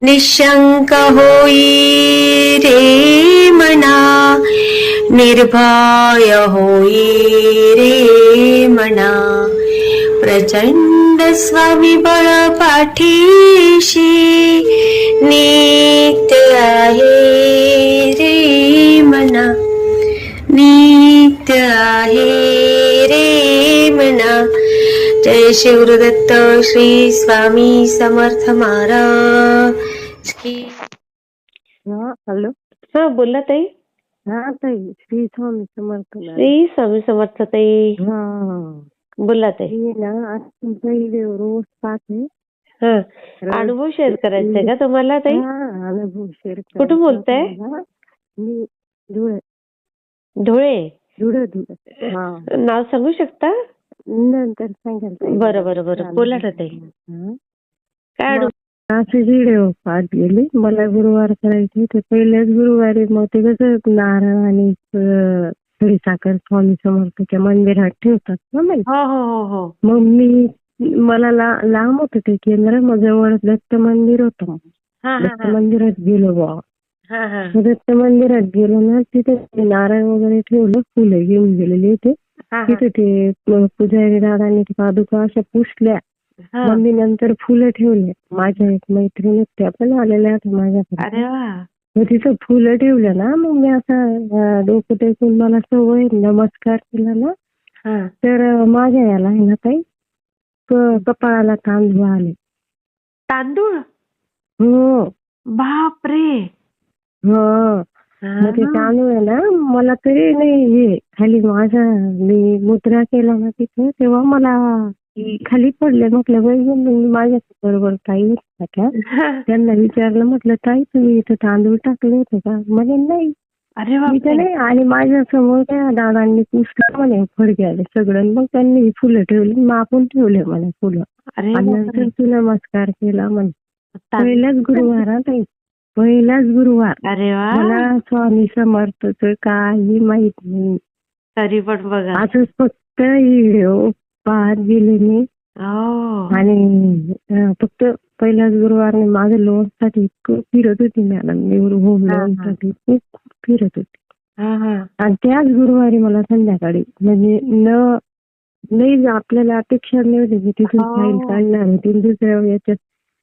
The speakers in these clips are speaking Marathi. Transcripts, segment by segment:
निशंक होई रे मना, निर्भय होई रे मना, प्रचंड स्वविबळ पाठीशी नित्य आहे रे मना, नित्य आहे रे मना. जय शिवदत्त श्री स्वामी समर्थ महाराज की. हॅलो. हा बोला ताई. हा ताई, श्री स्वामी समर्थ. श्री स्वामी समर्थ ताई. हा बोला ताई. मी ना आज तुमचा व्हिडिओ रोज पाहते. हा अनुभव शेअर करायचा का तुम्हाला ताई? हा, अनुभव शेअर. कुठून बोलताय? मी धुळे. धुळे. धुळे. हा, नाव सांगू शकता? नंतर सांगाल ताई. बरं बरं बरं, बोला ना ताई. काय अनुभव? असे व्हिडिओ पाहत गेले. मला गुरुवार करायचे तर पहिल्याच गुरुवारी मग ते कसं नारळ आणि खडीसाखर स्वामी समर्थच्या मंदिरात ठेवतात ना. हो हो हो हो. मग मला लांब होतं ते केंद्र. मग जवळ दत्त मंदिर होतं. दत्त मंदिरात गेलो बुवा. दत्त मंदिरात गेलो ना, तिथे नारळ वगैरे ठेवलं, फुलं घेऊन गेलेली होते. तिथे ते पुजारी दादांनी पादुका अशा पुसल्या. मग मी नंतर फुलं ठेवले. माझ्या एक मैत्रिणी त्या पण आलेल्या होत्या माझ्याकडे. मग तिथं फुलं ठेवलं ना, मग मी असं डोकं टेकून मला सवय नमस्कार केला ना, तर माझ्या याला आहे ना काही कपाळाला तांदूळ आले. तांदूळ? हो. बापरे. हो. मग ते तांदूळ आहे ना, मला तरी नाही हे खाली माझा मी मुद्रा केला ना तिथे, तेव्हा मला खाली पडले. म्हटलं बाई, माझ्या बरोबर ताई होत्या, त्यांना विचारलं, म्हटलं ताई तुम्ही इथं तांदूळ टाकले होते का? म्हणे नाही. मी तर नाही. आणि माझ्या समोर त्या दादांनी पुसलं म्हणे फडक्याले सगळं. मग त्यांनी फुलं ठेवली, मापून ठेवले म्हणे फुलं. आणि नंतर तू नमस्कार केला म्हणे. पहिलाच गुरुवार ताई, पहिलाच गुरुवार. मला स्वामी समर्थचं काही माहित नाही. तरी पण बघा, असंच फक्त व्हिडिओ पाहत गेले मी. आणि फक्त पहिल्याच गुरुवारने माझं लोनसाठी इतकं फिरत होती मॅडम. होम लोनसाठी खूप फिरत होती. आणि त्याच गुरुवारी मला संध्याकाळी म्हणजे नाही आपल्याला अपेक्षा नाही होती की तिथून फाईल काढणार होती दुसऱ्या याच्यात.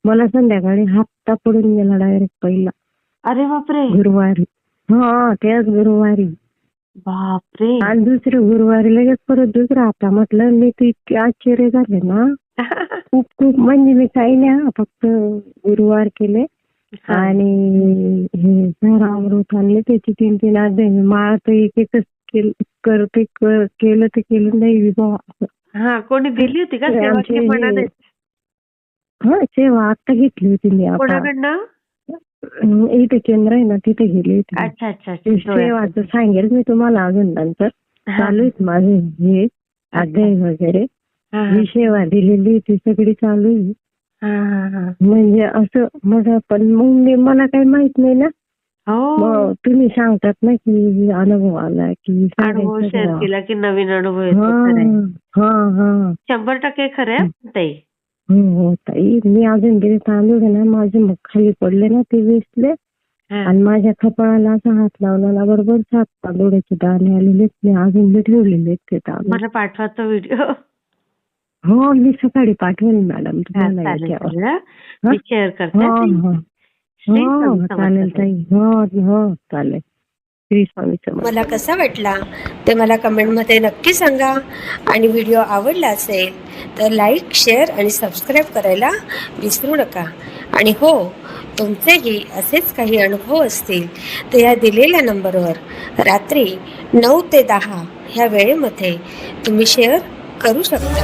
मला संध्याकाळी हप्ता पडून गेला डायरेक्ट पहिला. अरे बापरे. गुरुवारी. हा, त्याच गुरुवारी. बापरे. आणि दुसऱ्या गुरुवारी लगेच परत दुसरा हप्ता. म्हटलं मी तर इतके आश्चर्य झाले ना, खूप खूप. म्हणजे मी काही नाही, फक्त गुरुवार केले आणि हे अमृत आणले त्याची 3-3 अध्याय. माळ तर एक एकच केलं तर केलं नाही बाबा. कोणी दिली होती का सेवा? हा, सेवा आता घेतली होती मी. कोणाकडनं? इथे केंद्र आहे ना, तिथे गेली होती. अच्छा अच्छा. सेवाचं सांगेल मी तुम्हाला अजून नंतर. चालू आहेत माझे हे अध्याय वगैरे. ही सेवा दिलेली होती सगळी चालू आहे. म्हणजे असं माझा पण मग मला काही माहित नाही ना. मग तुम्ही सांगतात ना की अनुभव आला की अनुभव शेअर केला की नवीन अनुभव येतो. 100% खरं ताई. हो ताई. मी अजून गेले तांदूळ ना माझे मग खाली पडले ना, ते वेचले आणि माझ्या कपाळाला असा हात लावला ना, बरोबर 7 तांदूळाचे दाणे आलेले. मी अजून मी ठेवलेले ते तांदूळ. मला पाठवा तो व्हिडिओ. हो, मी सकाळी पाठवेन मॅडम तुम्हाला. शेअर करते. चालेल ताई. हो चालेल. मला कसा वाटला ते मला कमेंटमध्ये नक्की सांगा. आणि व्हिडिओ आवडला असेल तर लाईक, शेअर आणि सबस्क्राईब करायला विसरू नका. आणि हो, तुमचेही असेच काही अनुभव असतील तर या दिलेल्या नंबरवर रात्री 9 ते 10 ह्या वेळेमध्ये तुम्ही शेअर करू शकता.